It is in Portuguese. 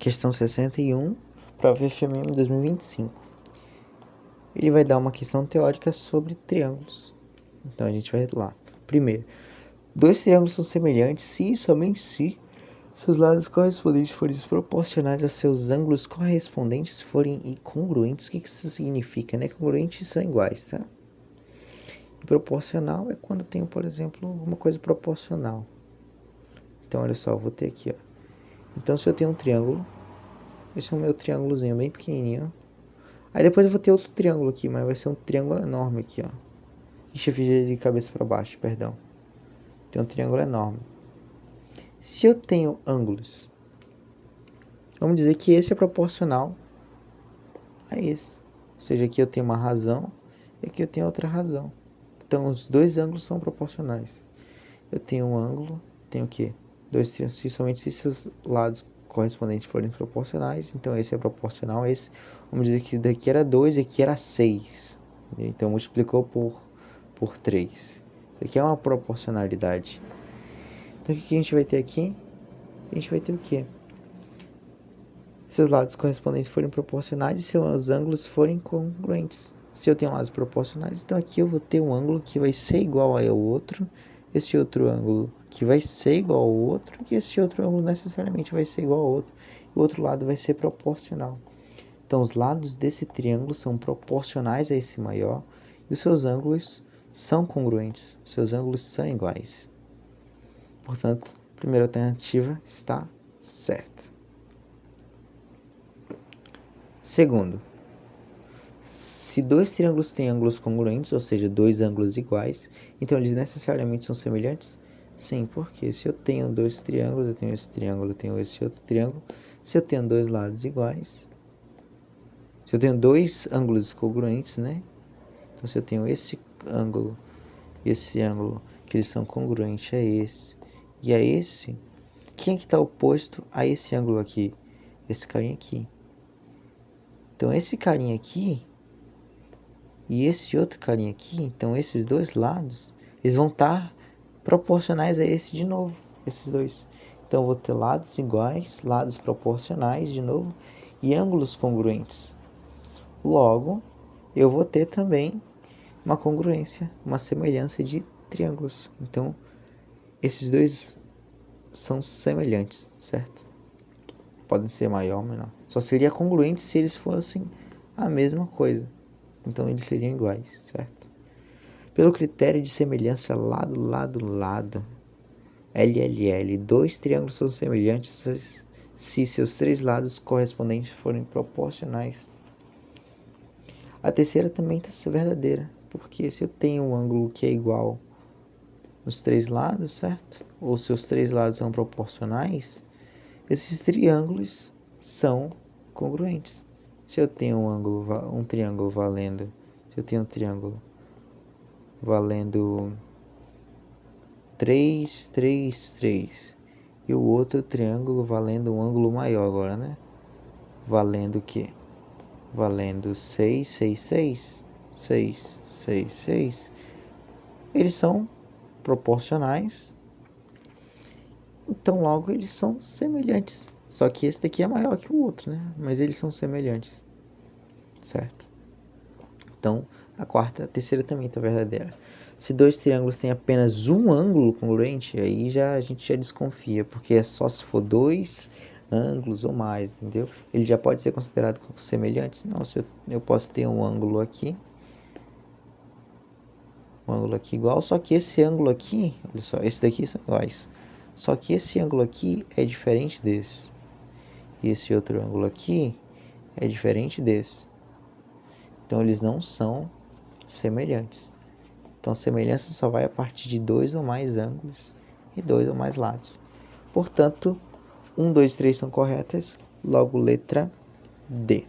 questão 61, prova FMM 2025. Ele vai dar uma questão teórica sobre triângulos. Então a gente vai lá. Primeiro, dois triângulos são semelhantes se e somente se seus lados correspondentes forem proporcionais a seus ângulos correspondentes forem congruentes. O que isso significa, né? Congruentes são iguais, tá? E proporcional é quando tem, por exemplo, alguma coisa proporcional. Então, olha só, eu vou ter aqui, ó. Então, se eu tenho um triângulo, esse é o meu triângulozinho bem pequenininho. Aí depois eu vou ter outro triângulo aqui, mas vai ser um triângulo enorme aqui, ó. Deixa eu fazer de cabeça para baixo, perdão. Tem um triângulo enorme. Se eu tenho ângulos, vamos dizer que esse é proporcional a esse. Ou seja, aqui eu tenho uma razão e aqui eu tenho outra razão. Então, os dois ângulos são proporcionais. Eu tenho um ângulo, tenho o quê? Dois triângulos, somente se seus lados correspondentes forem proporcionais. Então, esse é proporcional a esse. Vamos dizer que daqui era 2 e aqui era 6. Então, multiplicou por 3. Isso aqui é uma proporcionalidade. Então, o que a gente vai ter aqui? A gente vai ter o quê? Se os lados correspondentes forem proporcionais e seus ângulos forem congruentes. Se eu tenho lados proporcionais, então aqui eu vou ter um ângulo que vai ser igual ao outro, esse outro ângulo que vai ser igual ao outro, e esse outro ângulo necessariamente vai ser igual ao outro, e o outro lado vai ser proporcional. Então, os lados desse triângulo são proporcionais a esse maior, e os seus ângulos são congruentes, os seus ângulos são iguais. Portanto, a primeira alternativa está certa. Segundo, se dois triângulos têm ângulos congruentes, ou seja, dois ângulos iguais, então eles necessariamente são semelhantes? Sim, porque se eu tenho dois triângulos, eu tenho esse triângulo, eu tenho esse outro triângulo, se eu tenho dois lados iguais, se eu tenho dois ângulos congruentes, né? Então, se eu tenho esse ângulo e esse ângulo, que eles são congruentes a esse e a esse, quem é que está oposto a esse ângulo aqui? Esse carinha aqui. Então, esse carinha aqui e esse outro carinha aqui, então esses dois lados, eles vão estar proporcionais a esse de novo, esses dois. Então, eu vou ter lados iguais, lados proporcionais de novo e ângulos congruentes. Logo, eu vou ter também uma congruência, uma semelhança de triângulos. Então, esses dois são semelhantes, certo? Podem ser maior ou menor. Só seria congruente se eles fossem a mesma coisa. Então, eles seriam iguais, certo? Pelo critério de semelhança lado, lado, lado, LLL, dois triângulos são semelhantes se seus três lados correspondentes forem proporcionais. A terceira também está verdadeira, porque se eu tenho um ângulo que é igual nos três lados, certo? Ou seus três lados são proporcionais, esses triângulos são congruentes. Se eu tenho um triângulo valendo, se eu tenho um triângulo valendo 3, 3, 3, e o outro triângulo valendo um ângulo maior agora, né? Valendo o quê? Valendo 6, 6, 6, 6, 6, 6. Eles são proporcionais, então logo eles são semelhantes. Só que esse daqui é maior que o outro, né? Mas eles são semelhantes, certo? Então, a terceira também está verdadeira. Se dois triângulos têm apenas um ângulo congruente, aí a gente já desconfia, porque é só se for dois ângulos ou mais, entendeu? Ele já pode ser considerado como semelhante. Não, se eu posso ter um ângulo aqui igual, só que esse ângulo aqui, olha só, esse daqui são iguais. Só que esse ângulo aqui é diferente desse. E esse outro ângulo aqui é diferente desse. Então, eles não são semelhantes. Então, semelhança só vai a partir de dois ou mais ângulos e dois ou mais lados. Portanto, 1, 2, 3 são corretas. Logo, letra D.